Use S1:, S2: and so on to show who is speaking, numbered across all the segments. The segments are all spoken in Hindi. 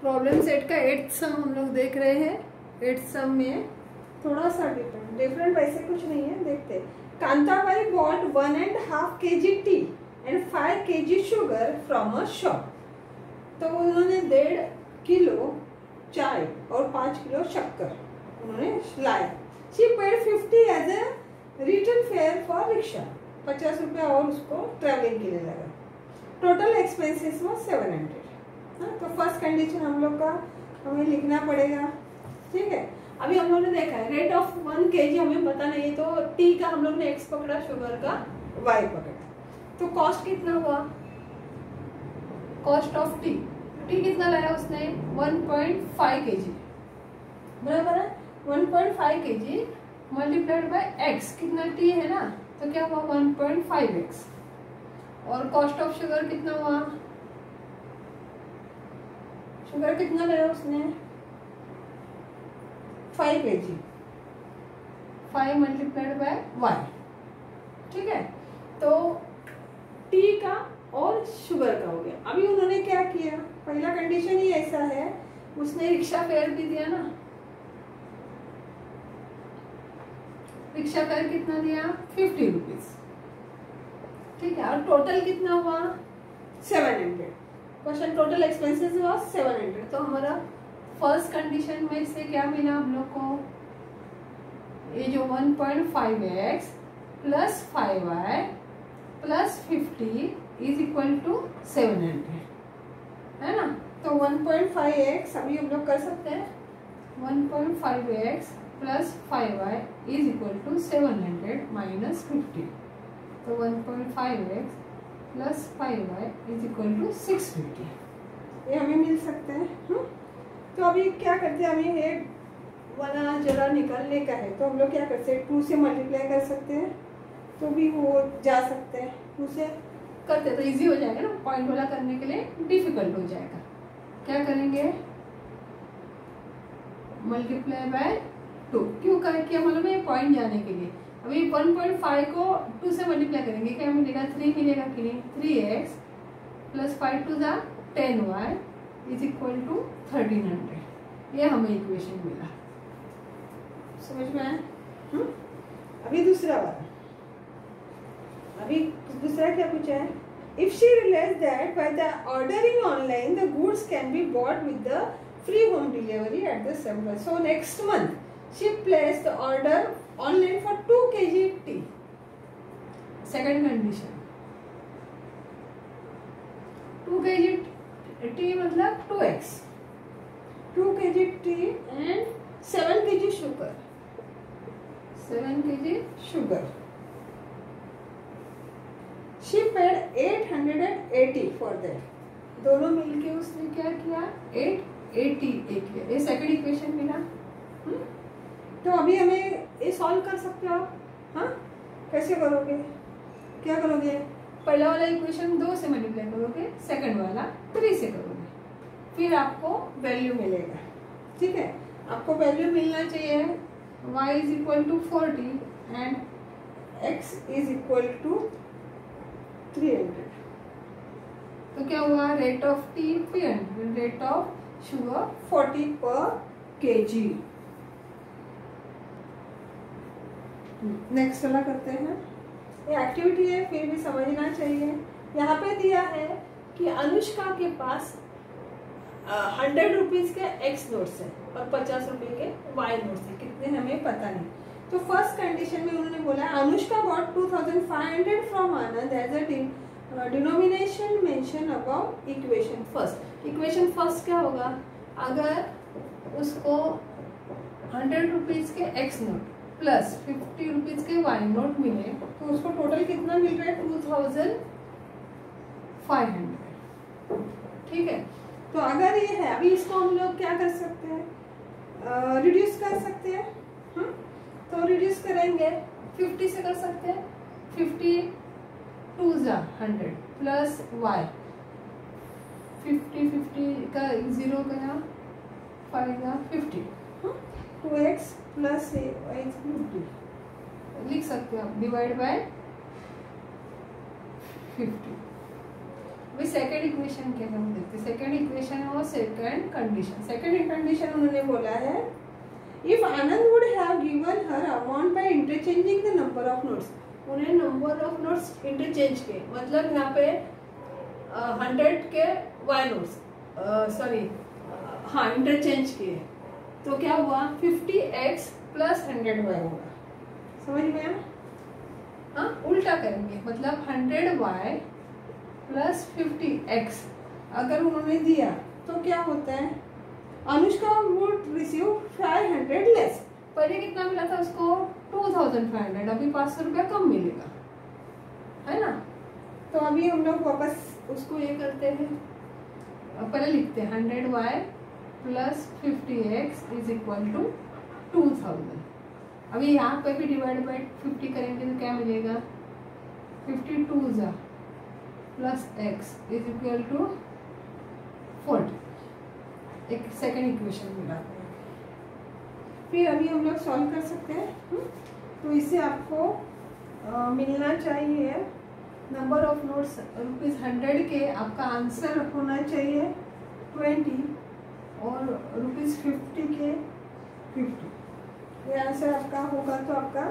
S1: प्रॉब्लम सेट का 8th सम हम लोग देख रहे हैं। 8th सम में थोड़ा सा डिफरेंट वैसे कुछ नहीं है, देखते। Kantabai bought 1.5 kg tea and 5 kg sugar from a shop. तो उन्होंने 1.5 किलो चाय और 5 किलो शक्कर उन्होंने लाया। She paid 50 as a return fare for rickshaw. 50 रुपया और उसको ट्रैवलिंग के लिए लगा। टोटल एक्सपेंसेस वो 700। तो फर्स्ट कंडीशन हम लोग का हमें लिखना पड़ेगा, ठीक है। अभी हम लोग ने देखा है रेट ऑफ 1 kg हमें पता नहीं है, तो टी का हम लोग ने x पकड़ा, शुगर का y पकड़ा। तो कॉस्ट कितना हुआ? कॉस्ट ऑफ टी कितना लाया उसने? 1.5 kg, बराबर है। 1.5 kg मल्टीप्लाइड बाय x, कितना टी है ना, तो क्या हुआ? 1.5x। और कॉस्ट ऑफ शुगर कितना हुआ? शुगर कितना लाया उसने? 5 kg, 5 मल्टीप्लाइड बाय y, ठीक है। तो टी का और शुगर का हो गया। अभी उन्होंने क्या किया? पहला कंडीशन ही ऐसा है, उसने रिक्शा फेयर भी दिया ना। रिक्शा फेयर कितना दिया? 50 रुपीज, ठीक है। और टोटल कितना हुआ? 700। क्वेश्चन टोटल एक्सपेंसेस हुआ 700। तो हमारा फर्स्ट कंडीशन में से क्या मिला हम लोग को? ये जो 1.5x plus 5y plus 50 is equal to 700, है ना। तो 1.5x अभी हम लोग कर सकते हैं। 1.5x plus 5y is equal to 700 minus 50। तो 1.5x plus 5y is equal to 650, ये हमें मिल सकते हैं। तो अभी क्या करते हैं, हमें ये वाला जरा निकालने का है, तो हम लोग क्या करते हैं? 2 से मल्टीप्लाई कर सकते हैं, तो भी वो जा सकते हैं। 2 से करते तो इजी हो जाएगा ना, पॉइंट वाला करने के लिए डिफिकल्ट हो जाएगा। क्या करेंगे? Multiply by 2। क्यों किया मालूम है? पॉइंट जाने के लिए। अभी 1.5 को 2 से मल्टीप्लाई करेंगे, क्या मिलेगा? 3 मिलेगा कि नहीं? 3x plus 5 to the 10y is equal to 1300। ये हमें इक्वेशन मिला, समझ में आया? अभी दूसरा वाला, अभी दूसरा क्या पूछा है? If she realise that by the ordering online the goods can be bought with the free home delivery at the same price, so next month she placed the order online for 2 kg tea. Second condition, 2 kg tea मतलब 2x, 2 kg tea and 7 kg sugar, 7 kg sugar. She paid 880 for that. दोनों मिलके उसने क्या किया? 880 किया। ये सेकंड इक्वेशन मिला। तो अभी हमें ये सॉल्व कर सकते हो आप। हाँ, कैसे करोगे? क्या करोगे? पहला वाला इक्वेशन 2 से मल्टीप्लाई करोगे, सेकंड वाला 3 से करोगे, फिर आपको वैल्यू मिलेगा, ठीक है। आपको वैल्यू मिलना चाहिए y is equal to 40 and x is equal to 300। तो क्या हुआ? Rate of tea 300, rate of sugar 40 पर kg। नेक्स्ट वाला करते हैं। ये एक्टिविटी है, फिर भी समझना चाहिए। यहाँ पे दिया है कि अनुष्का के पास 100 रुपीज के एक्स नोट्स है और 50 रुपए के वाई नोट्स है। कितने हमें पता नहीं। तो फर्स्ट कंडीशन में उन्होंने बोला Anushka bought 2500 from Anand as a denomination mention about equation first. Equation first क्या होगा? अगर उसको 100 रुपीज के एक्स नोट प्लस 50 रुपीज के वाई नोट मिले, तो उसको टोटल कितना मिल रहा है? 2500, ठीक है। तो अगर ये है, अभी इसको हम लोग क्या कर सकते हैं? रिड्यूस कर सकते हैं। तो रिड्यूस करेंगे 50 से कर सकते हैं। 50 2 जा 100 प्लस y, 50 का 0 गया, 5 जा 50, 2x प्लस y इज 50 लिख सकते हो आप, डिवाइड बाय 50। अभी सेकेंड इक्वेशन क्या है हम देखते हैं। सेकेंड इक्वेशन है वो सेकेंड कंडीशन। सेकेंड कंडीशन उन्होंने बोला है if Anand would have given her amount by interchanging the number of notes. उन्हें नंबर ऑफ नोट्स इंटरचेंज किए, मतलब यहाँ पे 100 के वाई नोट्स इंटरचेंज किए, तो क्या हुआ 50x प्लस 100y होगा। समझ में आया? हाँ, उल्टा करेंगे, मतलब 100y प्लस 50x अगर उन्होंने दिया तो क्या होता है, अनुष्का वुड रिसीव 500 लेस। पहले कितना मिला था उसको 2500, अभी 500 रुपया कम मिलेगा, है ना। तो अभी हम लोग वापस उसको ये करते हैं, पहले लिखते हैं 100y plus 50x is equal to 2000। अभी यहाँ पे भी डिवाइड बाई 50 करेंगे तो क्या मिलेगा 52 plus x is equal to 40। एक सेकेंड इक्वेशन मिला। फिर अभी हम लोग सॉल्व कर सकते हैं। तो इससे आपको मिलना चाहिए नंबर ऑफ नोट्स ₹100 के, आपका आंसर होना चाहिए 20 और ₹50 के 50। ये आंसर आपका होगा तो आपका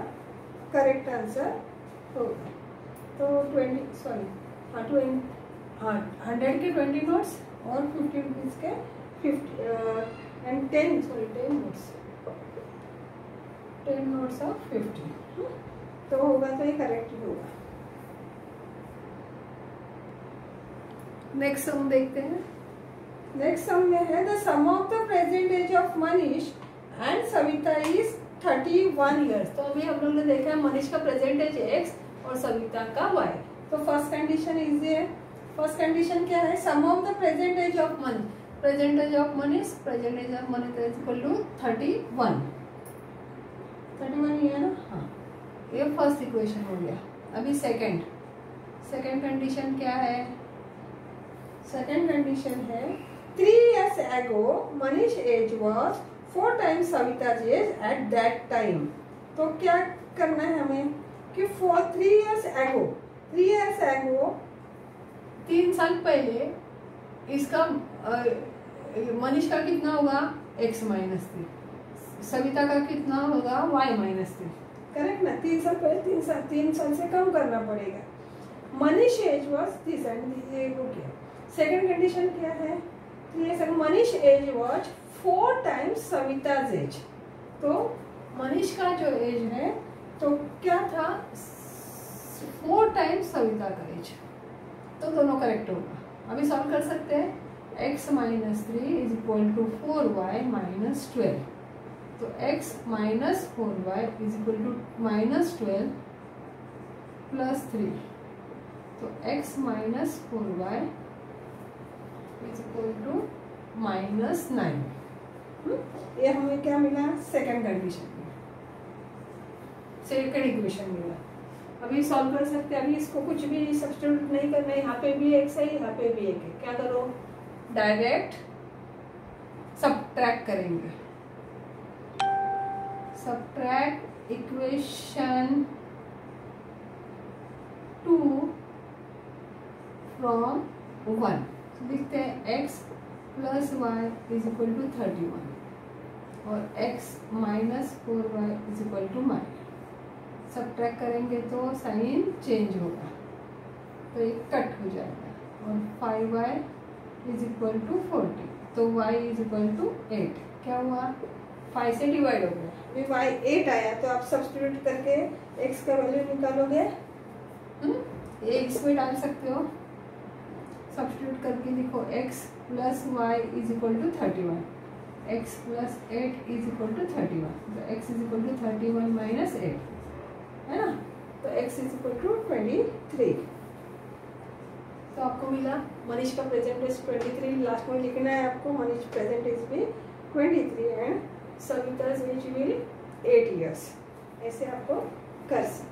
S1: करेक्ट आंसर होगा। तो 100 के 20 नोट्स और 50 रुपीज़ के 50 एंड 10 नोट्स ऑफ 50 तो होगा, तो ये करेक्ट होगा। नेक्स्ट सम देखते हैं। नेक्स्ट सम में है the sum of the present age of Manish and Savita is 31 years. तो अभी हम लोग ने देखा है मनीष का प्रेजेंट एज x और सविता का y। तो फर्स्ट कंडीशन इजी है। फर्स्ट कंडीशन क्या है, sum of the present age of Mani, present age of Manish, present age of Mani is equal to 31 ही है ना। हाँ, ये फर्स्ट इक्वेशन हो गया। अभी सेकंड कंडीशन क्या है, सेकंड कंडीशन है 3 years ago Manish age was 4 times Savita's age at that time। तो क्या करना है हमें कि 3 years ago 3 साल पहले इसका मनीष का कितना होगा x माइनस 3, सविता का कितना होगा y माइनस 3। करेक्ट ना, 3 साल पहले 3 साल से कम करना पड़ेगा। Manish age was this and ये हो गया। सेकेंड कंडीशन क्या है, मनीष एज वॉज 4 times सविता's एज। तो मनीष का जो एज है तो क्या था 4 times सविता का एज, तो दोनों करेक्ट होगा। अभी सॉल्व कर सकते हैं। x minus 3 is equal to 4y minus 12। तो x minus 4y is equal to minus 12 plus 3। तो x minus 4y is equal to minus 9। ये हमें क्या मिला, सेकेंड कंडीशन में सेकेंड इक्वेशन मिला। अभी सॉल्व कर सकते हैं। अभी इसको कुछ भी सब्स्टिट्यूट नहीं करना है, यहाँ पे भी x है, यहाँ पे भी एक है। क्या करो, डायरेक्ट सबट्रैक्ट करेंगे। Subtract equation 2 from 1। लिखते हैं x plus y is equal to 31 और x minus 4y is equal to minus. Subtract करेंगे तो साइन चेंज होगा, तो ये कट हो जाएगा और 5y इज इक्वल टू 40। तो y इज इक्वल टू 8। क्या हुआ, 5 से डिवाइड हो गया, y 8 आया। तो आप सब्स्टिट्यूट करके x का वैल्यू निकालोगे, ये x में डाल सकते हो। सब्स्टिट्यूट करके लिखो x plus y is equal to 31, x plus 8 is equal to 31। तो x is equal to 31 minus 8, है ना। तो x इज इक्वल टू 23। तो आपको मिला मनीष का प्रेजेंट एज 23। लास्ट में लिखना है आपको, मनीष प्रेजेंट एज भी 23 एंड सविता's एज विल 8 years। ऐसे आपको कर सकते।